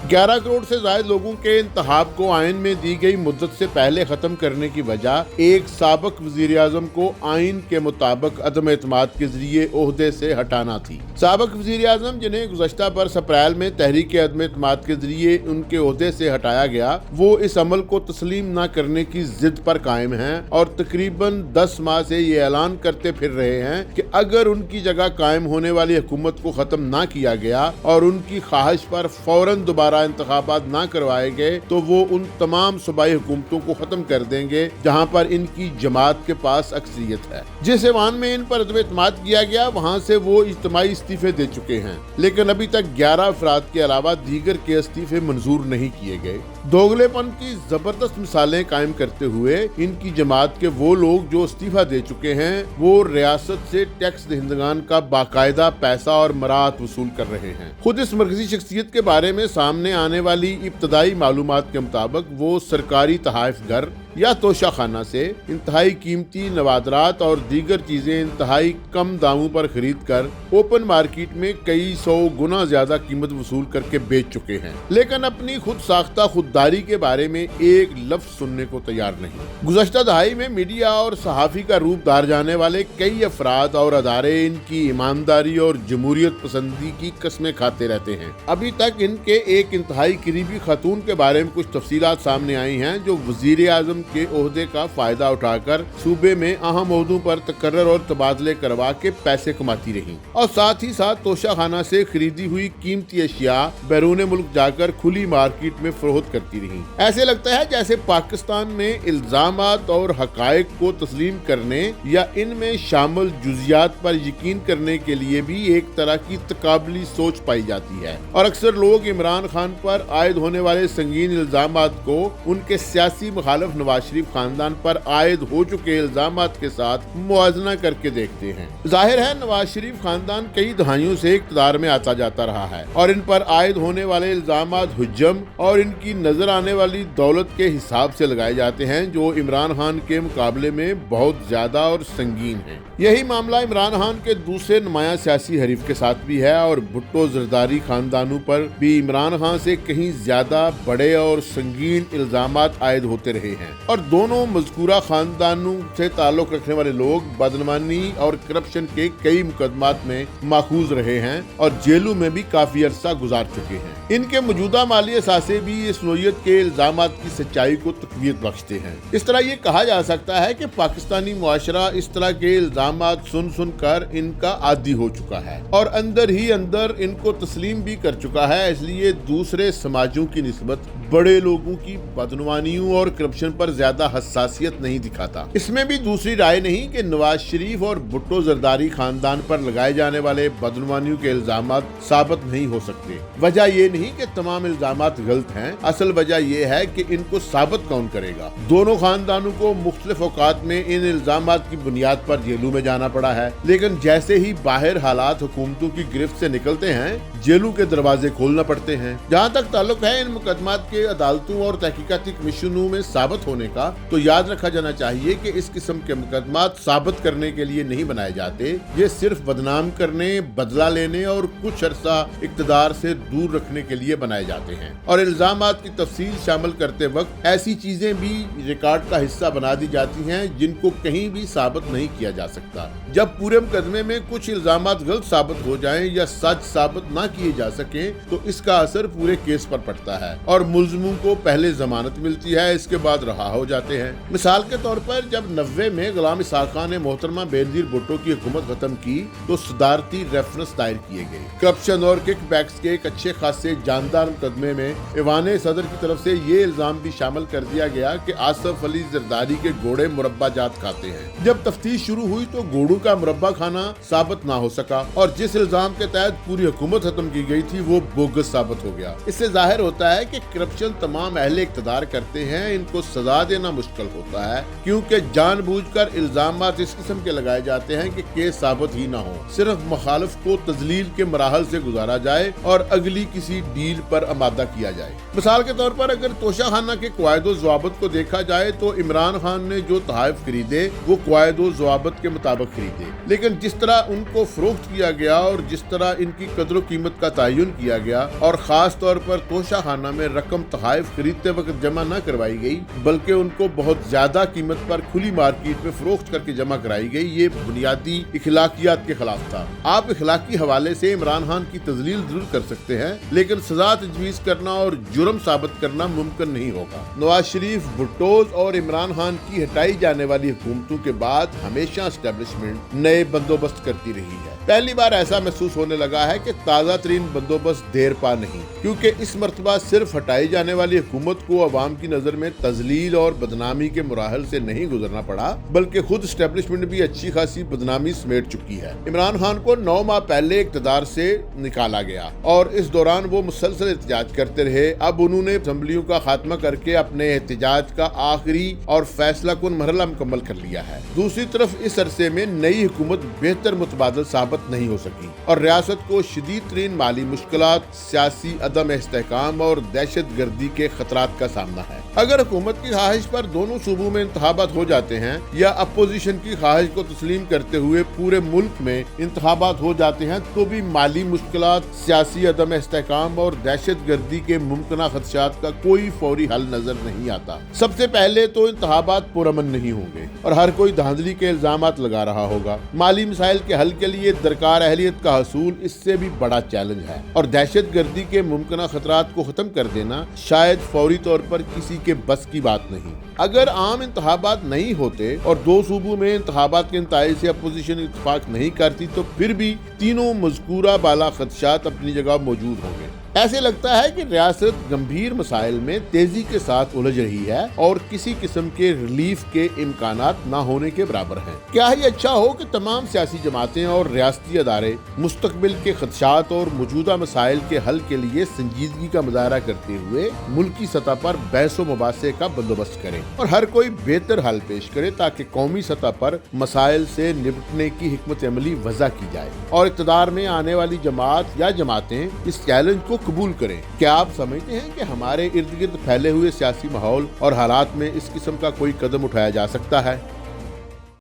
11 करोड़ से ज्यादा लोगों के इंतखाब को आइन में दी गई मुद्दत से पहले खत्म करने की वजह एक साबिक वज़ीर-ए-आज़म को आइन के मुताबिक अदम एतमाद के जरिए ओहदे से हटाना थी। साबिक वज़ीर-ए-आज़म जिन्हें गुज़श्ता बरस अप्रैल में तहरीक अदम एतमाद के जरिए उनके ओहदे से हटाया गया, वो इस अमल को तस्लीम न करने की जिद पर कायम हैं और तकरीबन 10 माह से ये ऐलान करते फिर रहे हैं कि अगर उनकी जगह कायम होने वाली हुकूमत को खत्म ना किया गया और उनकी ख्वाहिश पर फौरन दोबारा इंतखाबात ना करवाए गए तो वो उन तमाम सूबाई हुकूमतों को खत्म कर देंगे जहां पर इनकी जमात के पास अक्सरियत है। जिस ऐवान में इन पर अदम एतमाद किया गया वहां से वो इज्तिमाई इस्तीफे दे चुके हैं, लेकिन अभी तक 11 अफराद के अलावा दीगर के इस्तीफे मंजूर नहीं किए गए। दोगलेपन की जबरदस्त मिसालें कायम करते हुए इनकी जमात के वो लोग जो इस्तीफा दे चुके हैं वो रियासत से टैक्स दहिंदगान का बाकायदा पैसा और मराहत वसूल कर रहे हैं। खुद इस मरकजी शख्सियत के बारे में सामने आने वाली इब्तदाई मालूमात के मुताबिक वो सरकारी तहाइफ घर या तोशा खाना से इंतहाई कीमती नवादरात और दीगर चीजें इंतहाई कम दामों पर खरीद कर ओपन मार्केट में कई 100 गुना ज्यादा कीमत वसूल करके बेच चुके हैं, लेकिन अपनी खुद साख्ता खुददारी के बारे में एक लफ्ज सुनने को तैयार नहीं। गुज़श्ता दहाई में मीडिया और सहाफ़ी का रूप धार जाने वाले कई अफराद और अदारे इनकी ईमानदारी और जमहूरियत पसंदी की कस्में खाते रहते हैं। अभी तक इनके एक इंतहाई करीबी खातून के बारे में कुछ तफसीलात सामने आई हैं जो वज़ीर-ए-आज़म के ओहदे का फायदा उठाकर सूबे में अहम ओहदों पर तकर्रर और तबादले करवा के पैसे कमाती रही और साथ ही साथ तोशा खाना से खरीदी हुई कीमती अशिया बैरून मुल्क जाकर खुली मार्केट में फरोख्त करती रही। ऐसे लगता है जैसे पाकिस्तान में इल्जामात और हकायक को तस्लीम करने या इनमें शामिल जुजियात पर यकीन करने के लिए भी एक तरह की तकाबली सोच पाई जाती है और अक्सर लोग इमरान खान पर आयद होने वाले संगीन इल्जामात को उनके सियासी मुखालिफ नवाज शरीफ खानदान पर आयद हो चुके इल्जामात के साथ मुआजना करके देखते हैं। जाहिर है नवाज शरीफ खानदान कई दहाइयों से इक़्तिदार में आता जाता रहा है और इन पर आयद होने वाले इल्जामात हुज्जम और इनकी नजर आने वाली दौलत के हिसाब से लगाए जाते हैं जो इमरान खान के मुकाबले में बहुत ज्यादा और संगीन है। यही मामला इमरान खान के दूसरे नुमाया सियासी हरीफ के साथ भी है और भुट्टो जरदारी खानदानों पर भी इमरान खान से कहीं ज्यादा बड़े और संगीन इल्जामात आयद होते रहे हैं और दोनों मज़कूरा खानदानों से ताल्लुक रखने वाले लोग बदनमानी और करप्शन के कई मुकदमात में माखूज रहे हैं और जेलों में भी काफी अरसा गुजार चुके हैं। इनके मौजूदा माली असासे भी इस नोयत के इल्जामात की सच्चाई को तक़वियत बख्शते हैं। इस तरह ये कहा जा सकता है कि पाकिस्तानी मुआशरा इस तरह के इल्जामात सुन सुन कर इनका आदी हो चुका है और अंदर ही अंदर इनको तस्लीम भी कर चुका है, इसलिए दूसरे समाजों की निस्बत बड़े लोगों की बदनवानियों और करप्शन पर ज्यादा हसासियत नहीं दिखाता। इसमें भी दूसरी राय नहीं कि नवाज शरीफ और भुट्टो जरदारी खानदान पर लगाए जाने वाले बदनवानियों के इल्जामात साबित नहीं हो सकते। वजह ये नहीं कि तमाम इल्जामात गलत हैं, असल वजह यह है कि इनको साबित कौन करेगा। दोनों खानदानों को मुख्तलिफ औकात में इन इल्जामात की बुनियाद पर जेलों में जाना पड़ा है, लेकिन जैसे ही बाहर हालात हुकूमतों की गिरफ्त से निकलते हैं जेलों के दरवाजे खोलना पड़ते हैं। जहाँ तक ताल्लुक है इन मुकदमात के अदालतों और तहकीकाती कमीशनों में साबित होने का, तो याद रखा जाना चाहिए कि इस किस्म के मुकदमात साबित करने के लिए नहीं बनाए जाते, ये सिर्फ बदनाम करने, बदला लेने और कुछ अरसा इक़्तिदार से दूर रखने के लिए बनाए जाते हैं और इल्जामात की तफसील शामिल करते वक्त ऐसी चीजें भी रिकॉर्ड का हिस्सा बना दी जाती हैं जिनको कहीं भी साबित नहीं किया जा सकता। जब पूरे मुकदमे में कुछ इल्जामात गलत साबित हो जाएं या सच साबित ना किए जा सके तो इसका असर पूरे केस पर पड़ता है और मुल्ज़िमों को पहले जमानत मिलती है, इसके बाद रहा हो जाते हैं। मिसाल के तौर पर जब 90 में गुलाम इसहाक खान ने मोहतरमा बेनज़ीर भुट्टो की हुकूमत खत्म की तो सदारती रेफरेंस दायर किए गए। करप्शन और किकबैक्स के एक अच्छे खासे जानदार मुकदमे में ईवान सदर की तरफ से ये इल्जाम भी शामिल कर दिया गया कि आसफ अली जरदारी के घोड़े मुरब्बा जात खाते हैं। जब तफ्तीश शुरू हुई तो घोड़ों का मुरब्बा खाना साबित ना हो सका और जिस इल्जाम के तहत पूरी हुकूमत खत्म की गई थी वो बोगस साबित हो गया। इससे जाहिर होता है कि करप्शन तमाम अहले इक़्तिदार करते हैं, इनको सजा देना मुश्किल होता है क्योंकि जानबूझकर इल्जामात इस किस्म के लगाए जाते हैं कि केस साबित ही ना हो, सिर्फ मुखालिफ को तजलील के मराहल से गुजारा जाए और अगली किसी डील पर आमादा किया जाए। मिसाल के तौर पर अगर तोशा खाना के क़वायदो ज़वाबित को देखा जाए तो इमरान खान ने जो तहाइफ खरीदे वो क़वायदो ज़वाबित के मुताबिक खरीदे, लेकिन जिस तरह उनको फरोख्त किया गया और जिस तरह इनकी कदर कीमत कीमत का तयन किया गया और खास तौर पर तोशा खाना में रकम तोहफे खरीदते वक्त जमा न करवाई गई बल्कि उनको बहुत ज्यादा कीमत पर खुली मार्केट में फरोख्त करके जमा कराई गई, ये बुनियादी इखलाकियात के खिलाफ था। आप इखलाकी हवाले से इमरान खान की तजलील जरूर कर सकते हैं, लेकिन सजा तजवीज करना और जुर्म साबित करना मुमकिन नहीं होगा। नवाज शरीफ, भुट्टो और इमरान खान की हटाई जाने वाली हुकूमतों के बाद हमेशा एस्टेब्लिशमेंट नए बंदोबस्त करती रही है। पहली बार ऐसा महसूस होने लगा है कि ताज़ा तरीन बंदोबस्त देर पा नहीं, क्योंकि इस मर्तबा सिर्फ हटाई जाने वाली हुकूमत को अवाम की नजर में तजलील और बदनामी के मुराहल से नहीं गुजरना पड़ा, बल्कि खुद एस्टेब्लिशमेंट भी अच्छी खासी बदनामी समेट चुकी है। इमरान खान को 9 माह पहले इक़्तिदार से निकाला गया और इस दौरान वो मुसलसल एहतजाज करते रहे। अब उन्होंने असेंबलियों का खात्मा करके अपने एहतजाज का आखिरी और फैसला कुन मरहला मुकम्मल कर लिया है। दूसरी तरफ इस अरसे में नई हुकूमत बेहतर मुतबादल साबित नहीं हो सकी और रियासत को शदीद तरीन माली मुश्किलात, सियासी अदम इस्तेहकाम और दहशत गर्दी के खतरात का सामना है। अगर हुकूमत की ख्वाहिश पर दोनों सूबों में इंतखाबात हो जाते हैं या अपोजिशन की ख्वाहिश को तस्लीम करते हुए पूरे मुल्क में इंतखाबात हो जाते हैं, तो भी माली मुश्किलात, सियासी अदम इस्तेहकाम और दहशत गर्दी के मुमकिना खदशात का कोई फौरी हल नजर नहीं आता। सबसे पहले तो इंतखाबात पुरअमन नहीं होंगे और हर कोई धांधली के इल्जामात लगा रहा होगा। माली मसाइल के हल के लिए दरकार अहलियत का हसूल इससे भी बड़ा चैलेंज है और दहशत गर्दी के मुमकिना खतरात को खत्म कर देना शायद फौरी तौर पर किसी के बस की बात नहीं। अगर आम इंतखाबात नहीं होते और दो सूबों में इंतखाबात के नतीजे से अपोजिशन इत्तेफाक नहीं करती, तो फिर भी तीनों मज़कूरा बाला खदशात अपनी जगह मौजूद होंगे। ऐसे लगता है कि रियासत गंभीर मसाइल में तेजी के साथ उलझ रही है और किसी किस्म के रिलीफ के इम्कानात न होने के बराबर हैं। क्या ये अच्छा हो कि तमाम सियासी जमातें और रियासती अदारे मुस्तकबिल के खदशात और मौजूदा मसाइल के हल के लिए संजीदगी का मुजाहरा करते हुए मुल्की सतह पर बहस व मुबासे का बंदोबस्त करें और हर कोई बेहतर हल पेश करे, ताकि कौमी सतह पर मसाइल से निपटने की हिकमत अमली वज़ा की जाए और इक़्तिदार में आने वाली जमात या जमातें इस चैलेंज को कबूल करें। क्या आप समझते हैं कि हमारे इर्द गिर्द फैले हुए सियासी माहौल और हालात में इस किस्म का कोई कदम उठाया जा सकता है?